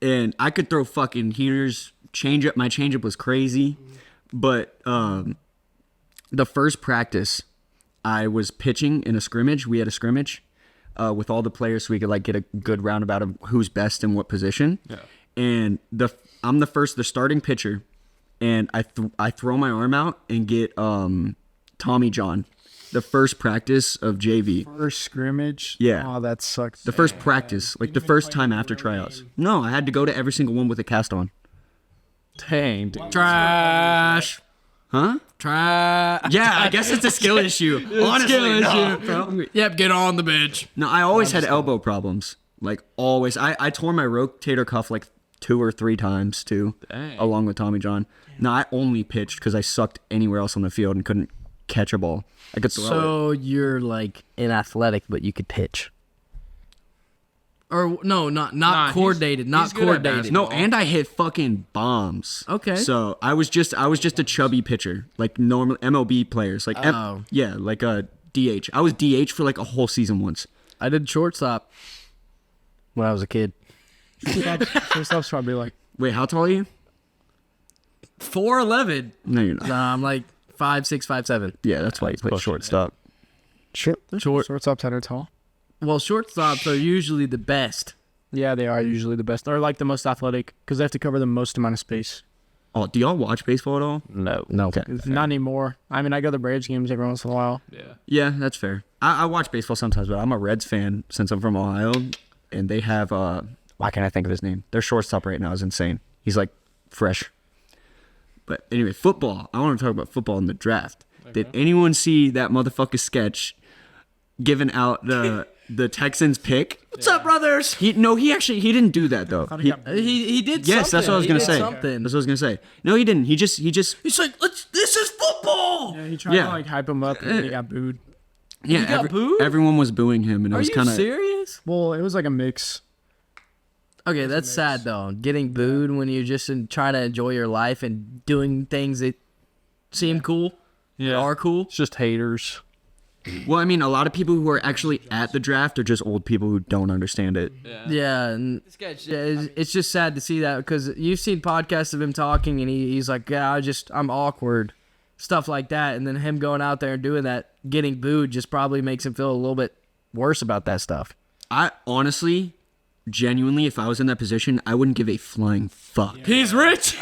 And I could throw fucking heaters. Changeup. My changeup was crazy. But the first practice, I was pitching in a scrimmage. We had a scrimmage with all the players so we could like get a good roundabout of who's best in what position. Yeah. And I'm the starting pitcher, and I throw my arm out and get Tommy John. The first practice of JV. First scrimmage? Yeah. Oh, that sucks. The first practice, like the first time after tryouts. No, I had to go to every single one with a cast on. Dang, dude. Trash. Huh? Trash. Yeah, I guess it's a skill issue. Honestly, no. Yep, get on the bench. No, I always had elbow problems. Like always. I tore my rotator cuff like 2 or 3 times too, Dang. along with Tommy John. No, I only pitched because I sucked anywhere else on the field and couldn't catch a ball. I could throw it. So you're like inathletic, but you could pitch. Or no, not Nah, coordinated, he's not good at coordinated. No, and I hit fucking bombs. Okay. So I was just a chubby pitcher, like normal MLB players, like Oh. yeah, like a DH. I was DH for like a whole season once. I did shortstop when I was a kid. Shortstop's probably like Wait, how tall are you? 4'11". No, you're not. Nah, I'm like 5'6", 5'7". Yeah, that's why you play shortstop. shortstop's kind of tall. Well, shortstops are usually the best. Yeah, they are usually the best. They're like the most athletic because they have to cover the most amount of space. Oh, do y'all watch baseball at all? No. Okay. Not anymore. I mean, I go to the Braves games every once in a while. Yeah. Yeah, that's fair. I watch baseball sometimes, but I'm a Reds fan since I'm from Ohio, and they have why can't I think of his name? Their shortstop right now is insane. He's like fresh. But anyway, football. I want to talk about football in the draft. Did anyone see that motherfucker sketch giving out the Texans pick? What's up, brothers? He didn't do that though. He did. Yes, something. that's what I was He gonna did say. Something. That's what I was gonna say. No, he didn't. He just He's like, this is football. Yeah, he tried Yeah. to like hype him up and then he got booed. yeah. got booed? Everyone was booing him, and it Are was you kind of serious? Well, it was like a mix. Okay, that's sad though. Getting booed when you're just trying to enjoy your life and doing things that seem cool, Yeah. are cool. It's just haters. Well, I mean, a lot of people who are actually at the draft are just old people who don't understand it. Yeah, and it's just sad to see that because you've seen podcasts of him talking and he's like, yeah, I'm awkward, stuff like that, and then him going out there and doing that, getting booed, just probably makes him feel a little bit worse about that stuff. I honestly, genuinely, if I was in that position, I wouldn't give a flying fuck. He's rich.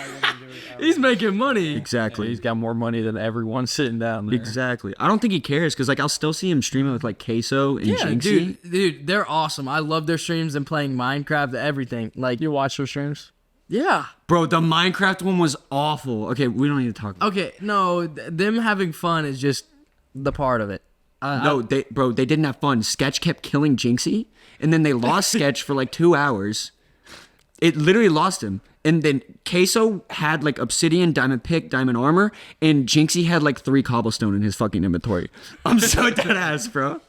He's making money. Exactly. He's got more money than everyone sitting down there. Exactly. I don't think he cares because like I'll still see him streaming with like Queso and Yeah, Jinxie. dude, they're awesome. I love their streams and playing Minecraft, everything. Like, You watch those streams? yeah. Bro, the Minecraft one was awful. Okay, we don't need to talk about Okay, no, them having fun is just the part of it. No, they didn't have fun. Sketch kept killing Jinxie, and then they lost Sketch for like 2 hours. It literally lost him. And then Queso had like obsidian, diamond pick, diamond armor, and Jinxie had like 3 cobblestone in his fucking inventory. I'm so dead ass, bro.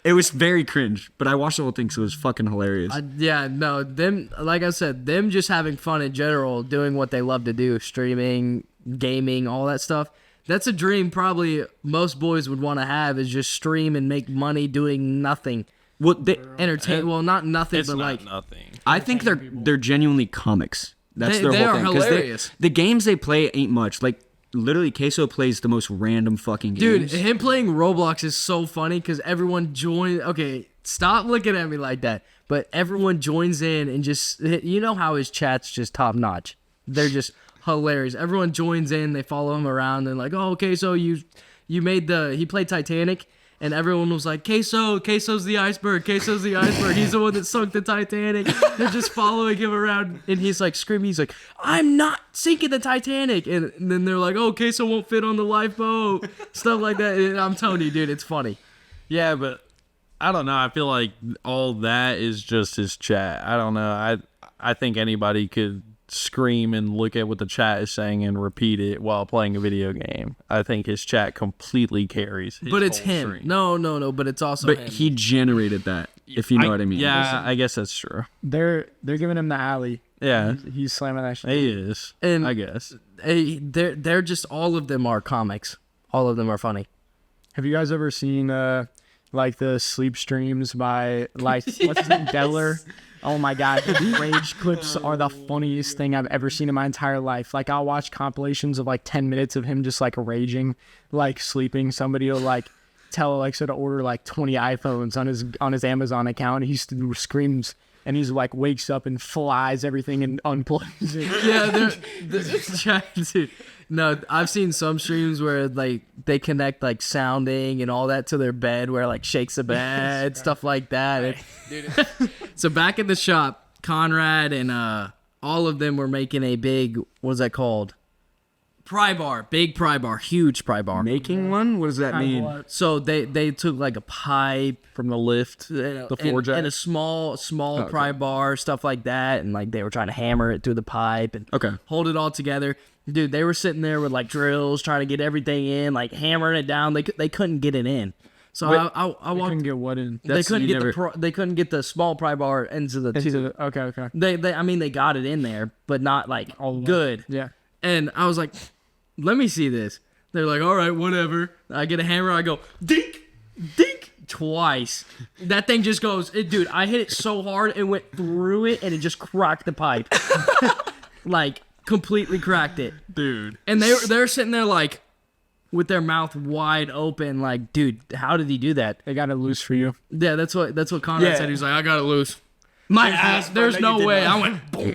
It was very cringe, but I watched the whole thing, so it was fucking hilarious. Yeah, no, them, like I said, them just having fun in general, doing what they love to do, streaming, gaming, all that stuff. That's a dream probably most boys would want to have, is just stream and make money doing nothing. Well, Entertain, well, not nothing, It's but not like, nothing. I think they're genuinely comics. That's They- their they whole are thing. 'Cause hilarious. the games they play ain't much. Like literally, Queso plays the most random fucking dude, games. him playing Roblox is so funny because everyone joins. Okay, stop looking at me like that. But everyone joins in and just, you know how his chat's just top notch. They're just hilarious. Everyone joins in, they follow him around, and like, oh, okay, so you made he played Titanic, and everyone was like, Queso's the iceberg, Queso's the iceberg. He's the one that sunk the Titanic. They're just following him around, and he's like screaming. He's like, I'm not sinking the Titanic. And then they're like, oh, Queso won't fit on the lifeboat. Stuff like that. And I'm telling you, dude, it's funny. Yeah, but I don't know. I feel like all that is just his chat. I don't know. I think anybody could scream and look at what the chat is saying and repeat it while playing a video game. I think his chat completely carries. But it's whole him. stream. No, but it's also but him. he generated that, if you know what I mean. Yeah, I guess that's true. They're giving him the alley. Yeah, He's slamming that shit. he is. And- I guess. They're just, all of them are comics. All of them are funny. Have you guys ever seen like the sleep streams by like what's his name, Deller? Oh my god, his rage clips are the funniest thing I've ever seen in my entire life. Like I'll watch compilations of like 10 minutes of him just like raging, like sleeping. Somebody will like tell Alexa to order like 20 iPhones on his Amazon account. He screams and he's like wakes up and flies everything and unplugs it. Yeah, dude. No, I've seen some streams where like they connect like sounding and all that to their bed, where like shakes the bed, stuff like that. So back at the shop, Conrad and all of them were making a big, what's that called? pry bar, big pry bar, huge pry bar. Making one? What does that mean? So they took like a pipe from the lift, the floor jack. and a small pry bar, stuff like that, and like they were trying to hammer it through the pipe and hold it all together. Dude, they were sitting there with like drills trying to get everything in, like hammering it down. They couldn't get it in. So I walked. Couldn't get what in? They couldn't get they couldn't get the small pry bar into the. Okay. They got it in there, but not like good. Yeah. And I was like, let me see this. They're like, all right, whatever. I get a hammer. I go, dink, dink, twice. That thing just goes, dude, I hit it so hard, it went through it, and it just cracked the pipe. Like, completely cracked it. Dude. And they're sitting there like, with their mouth wide open, like, dude, how did he do that? They got it loose for you. Yeah, that's what Conrad said. He was like, I got it loose. My ass, there's no way. I went, boom.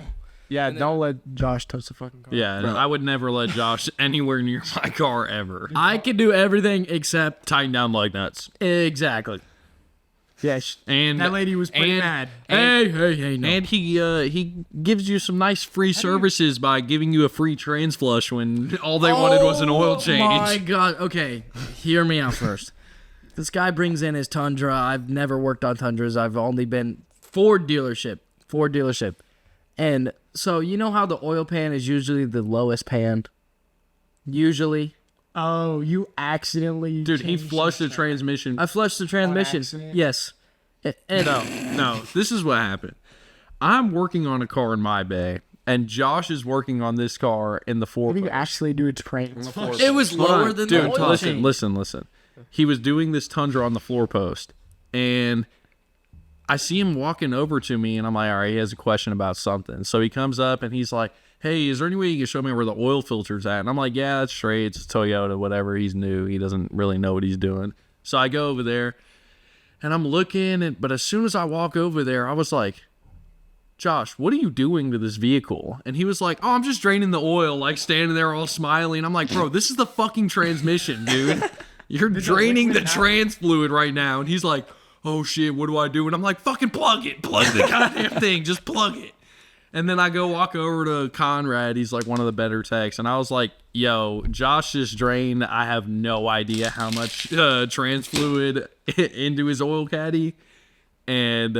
Yeah, don't let Josh touch the fucking car. Yeah, I would never let Josh anywhere near my car ever. I could do everything except Tighten down lug nuts. exactly. Yeah, And that lady was pretty mad. Hey, no. And he gives you some nice free services by giving you a free trans flush when all they wanted was an oil change. Oh my god. Okay, hear me out first. This guy brings in his Tundra. I've never worked on Tundras. I've only been Ford dealership. And so you know how the oil pan is usually the lowest pan? Usually. Oh, you accidentally. Dude, he changed flushed the the transmission. I flushed the transmission. accident? Yes. No, this is what happened. I'm working on a car in my bay, and Josh is working on this car in the four. What do you actually do? It's trains. It was lower than the Dude, oil change. listen. He was doing this Tundra on the floor post, and I see him walking over to me, and I'm like, all right, he has a question about something. So he comes up, and he's like, hey, is there any way you can show me where the oil filter's at? And I'm like, yeah, that's straight. It's a Toyota, whatever. He's new. He doesn't really know what he's doing. So I go over there, and I'm looking, but as soon as I walk over there, I was like, Josh, what are you doing to this vehicle? And he was like, oh, I'm just draining the oil, like standing there all smiling. I'm like, bro, this is the fucking transmission, dude. You're draining the trans fluid right now. And he's like, oh shit, what do I do? And I'm like, fucking plug it. Plug the goddamn thing. Just plug it. And then I go walk over to Conrad. He's like one of the better techs. And I was like, yo, Josh just drained, I have no idea how much trans fluid into his oil caddy. And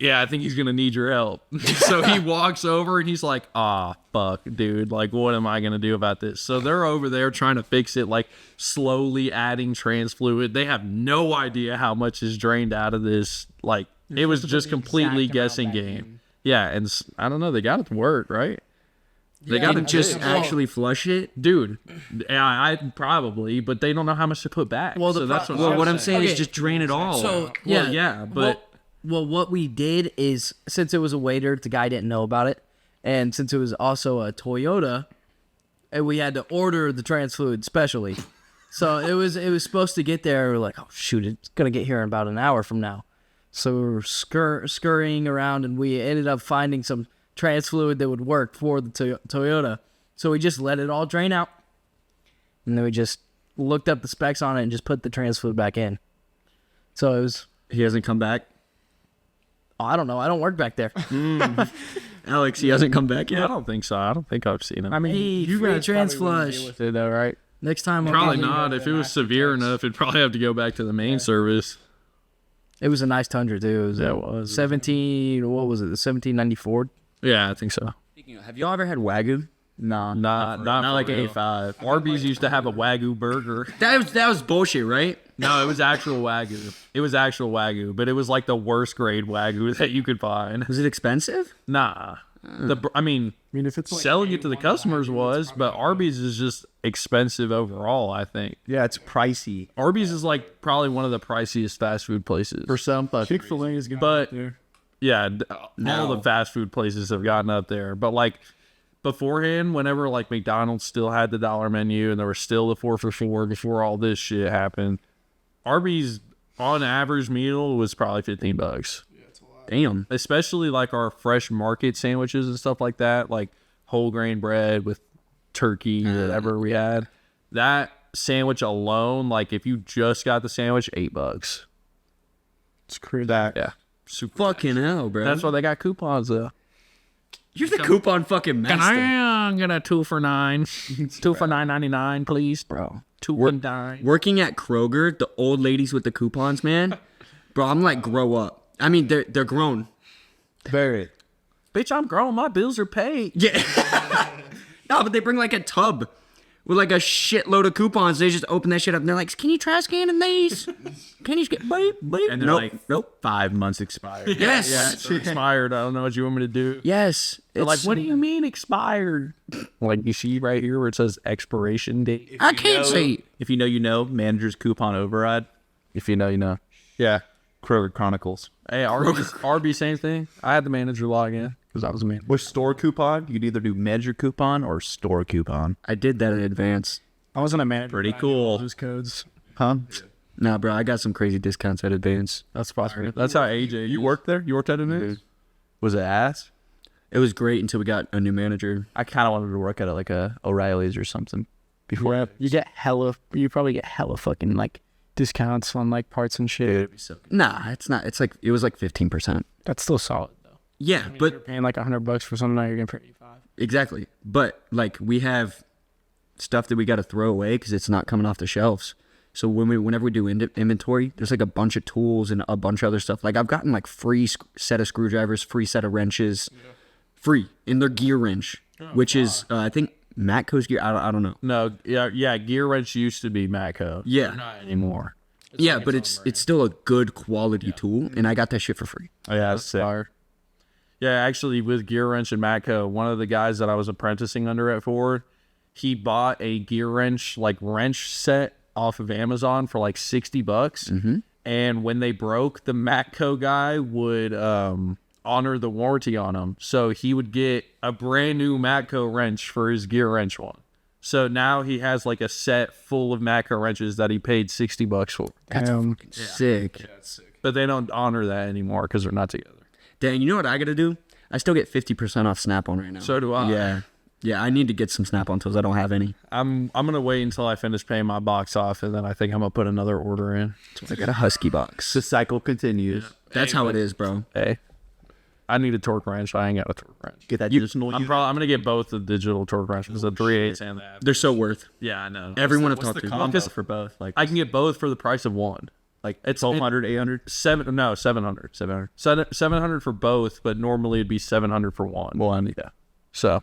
yeah, I think he's going to need your help. So he walks over and he's like, fuck, dude. Like, what am I going to do about this? So they're over there trying to fix it, like slowly adding trans fluid. They have no idea how much is drained out of this. Like, it was just completely guessing game. Yeah, and I don't know. They got it to work, right? They got to just actually flush it, dude. Yeah, I probably, but they don't know how much to put back. Well, so that's what I'm saying Okay. is just drain it all. So yeah, but well, what we did is, since it was a waiter, the guy didn't know about it, and since it was also a Toyota, and we had to order the trans fluid specially. So it was supposed to get there. We're like, oh shoot, it's gonna get here in about an hour from now. So we were scurrying around, and we ended up finding some trans fluid that would work for the Toyota. So we just let it all drain out, and then we just looked up the specs on it and just put the trans fluid back in. So it was. He hasn't come back. Oh, I don't know. I don't work back there. Alex, he hasn't come back yet. I don't think so. I don't think I've seen him. I mean, Hey, you free guys trans probably wouldn't flush. deal with it though, right? Next time, I'll Probably give you- not. If it was severe enough, it'd probably have to go back to the main service. It was a nice Tundra too. It was, Yeah, it was. 17. What was it? The 1790 Ford. Yeah, I think so. Have y'all ever had Wagyu? No, Not like for real. A5. Arby's used to have a Wagyu burger. That was bullshit, right? No, it was actual Wagyu. It was actual Wagyu, but it was like the worst grade Wagyu that you could find. Was it expensive? Nah. I mean, If it's like selling it to the customers was, but Arby's is just expensive overall, I think. Yeah, it's pricey. Arby's is like probably one of the priciest fast food places. For some, but Chick-fil-A is good, But- there. Yeah, all the fast food places have gotten up there. But like beforehand, whenever like McDonald's still had the dollar menu and there was still the 4 for $4 before all this shit happened, Arby's on average meal was probably $15. damn. Especially like our fresh market sandwiches and stuff like that, like whole grain bread with turkey, whatever we had. That sandwich alone, like if you just got the sandwich, $8. Screw that. Yeah. Super. Fucking hell, bro. That's why they got coupons though. You're the coupon fucking Can master. I get a 2 for $9? 2 for $9.99, please, Bro. 2 for $9. Working at Kroger, the old ladies with the coupons, man. Bro, I'm like, grow up. I mean, they're grown. Very. Bitch, I'm grown. My bills are paid. Yeah. No, but they bring like a tub with like a shitload of coupons. They just open that shit up and they're like, can you try scanning these? Can you get beep, beep? And they're Nope. like, Nope. 5 months expired. Yes. Yeah, it's expired. I don't know what you want me to do. Yes. They're like, It's- what do you mean expired? Like, you see right here where it says expiration date? I can't see. If you know, you know. Manager's coupon override. If you know, you know. Yeah. Kroger Chronicles. Hey, Arby, same thing. I had the manager log in because I was a manager. With store coupon, you could either do manager coupon or store coupon. I did that in advance. I wasn't a manager. Pretty but I knew all cool. those codes. Huh? Nah, bro, I got some crazy discounts at advance. That's possible. That's how AJ. You worked there? You worked at it? Was it ass? It was great until we got a new manager. I kind of wanted to work at it like a O'Reilly's or something. Before. You probably get hella fucking like discounts on like parts and shit. It'd be so good. Nah, it's not. It's like, it was like 15%. That's still solid though. Yeah, You're but paying like $100 for something now you're getting for 85. exactly. But like we have stuff that we got to throw away because it's not coming off the shelves. So whenever we do inventory, there's like a bunch of tools and a bunch of other stuff. Like I've gotten like free set of screwdrivers, free set of wrenches, free in their gear wrench, which is I think Matco's gear. I don't know. No, yeah. Gear wrench used to be Matco. Yeah, Not anymore. yeah, but it's still a good quality tool, and I got that shit for free. Oh, yeah, that's sick. Fire. Yeah, actually, with Gear Wrench and Matco, one of the guys that I was apprenticing under at Ford, he bought a gear wrench, like wrench set off of Amazon for like $60. Mm-hmm. And when they broke, the Matco guy would honor the warranty on them. So he would get a brand new Matco wrench for his gear wrench one. So now he has like a set full of Matco wrenches that he paid $60 for. That's sick. But they don't honor that anymore because they're not together. Dang, you know what I gotta do? I still get 50% off Snap-on right now. So do I. Yeah. Yeah, I need to get some Snap-on tools. I don't have any. I'm gonna wait until I finish paying my box off, and then I think I'm gonna put another order in. I got a Husky box. The cycle continues. That's how it is, bro. Hey, I need a torque wrench. I ain't got a torque wrench. Get that digital. I'm gonna get both the digital torque wrenches, the 3/8 and that. They're so worth. Yeah, I know. Everyone I've What's talked the to. combo for both? Like I can get both for the price of one. like It's 1200, 800. 700 for both, but normally it'd be 700 for one. One. Yeah. So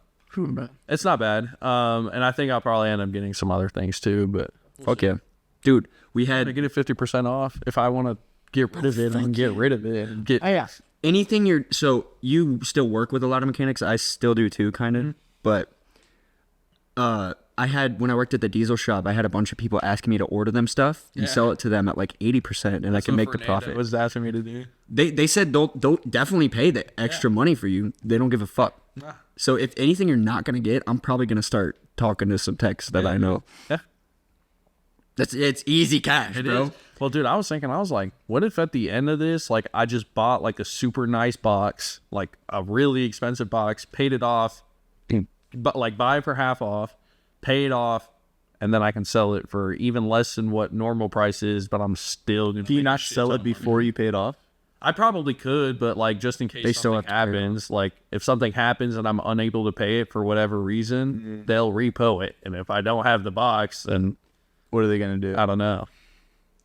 it's not bad. And I think I'll probably end up getting some other things too, but Fuck yeah. Dude, we I had get it 50% off if I want to get rid of it. I can get rid of it and get. Oh yeah. anything you're, so you still work with a lot of mechanics. I still do too, kind of. But I had, when I worked at the diesel shop, I had a bunch of people asking me to order them stuff and sell it to them at like 80%, and I can make the profit. Was asking me to do. They said don't definitely pay the extra money for you. They don't give a fuck. So if anything you're not gonna get, I'm probably gonna start talking to some techs that I know. Yeah. It's easy cash, bro. Well, dude, I was thinking, I was like, what if at the end of this, like, I just bought like a super nice box, like a really expensive box, paid it off, but like buy it for half off, pay it off, and then I can sell it for even less than what normal price is, but I'm still gonna. Do you not sell it before you pay it off? I probably could, but like just in case They still something have to pay it happens, like if something happens and I'm unable to pay it for whatever reason, they'll repo it, and if I don't have the box, then What are they gonna do? I don't know.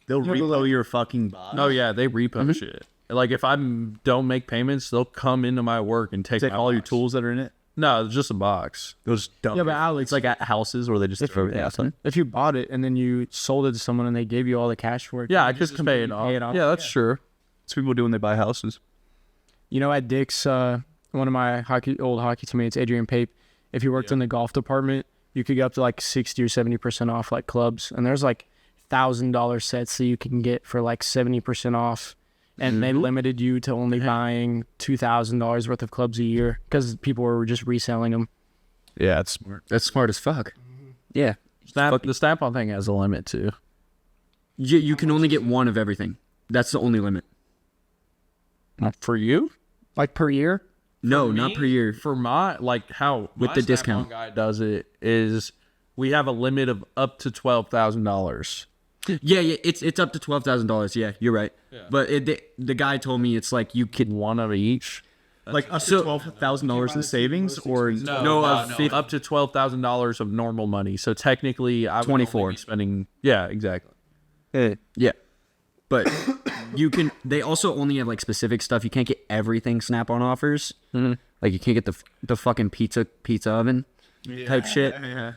They'll repo your fucking box. No, yeah, they repo shit. Like if I don't make payments, they'll come into my work and take Take my all your box. tools that are in it. No, it's just a box. Those dump. Yeah, but Alex, it's like at houses where they just throw everything outside. if you bought it and then you sold it to someone and they gave you all the cash for it, Yeah, I you just pay it off. pay it off. Yeah, that's true. That's what people do when they buy houses. You know, at Dick's, one of my old hockey teammates, Adrian Pape, if you worked in the golf department, you could get up to like 60 or 70% off like clubs. And there's like $1,000 sets that you can get for like 70% off. And they limited you to only buying $2,000 worth of clubs a year because people were just reselling them. Yeah, it's smart. That's smart as fuck. Yeah. The Snap-on thing has a limit too. You can only get one of everything. That's the only limit. For you? Like per year? No, not per year. For my, like how With my the Snap-on discount. guy does it is we have a limit of up to $12,000. Yeah, it's up to $12,000. Yeah, you're right. But the guy told me it's like you could. One of each. Like up to $12,000 in savings, or up to $12,000 of normal money. So technically, I would 24. only be spending. Yeah, exactly. Yeah. But they also only have like specific stuff. You can't get everything Snap-on offers. Mm-hmm. Like you can't get the fucking pizza oven type shit. Yeah.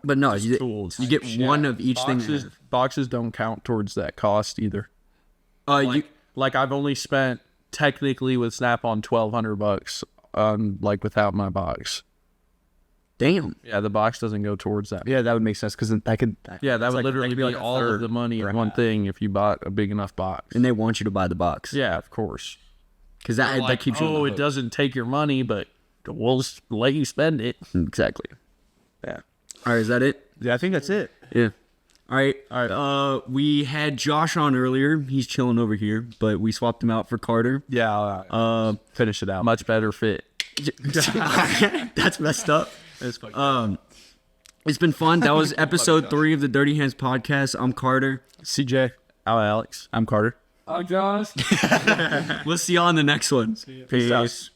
But no, you get one of each thing. Boxes don't count towards that cost either. Like I've only spent technically with Snap-on $1,200 on without my box. Damn. Yeah, the box doesn't go towards that. Yeah, that would make sense because that could. Yeah, that would literally be all of the money in one thing if you bought a big enough box. And they want you to buy the box. Yeah, of course. Because that keeps you. Oh, it doesn't take your money, but we'll let you spend it. Exactly. Yeah. All right, is that it? Yeah, I think that's it. Yeah. All right. We had Josh on earlier. He's chilling over here, but we swapped him out for Carter. Yeah. Finish it out. Much better fit. That's messed up. It's been fun. That was episode 3 of the Dirty Hands podcast. I'm Carter. CJ. I'm Alex. I'm Carter. I'm Josh. We'll see you on the next one. Peace.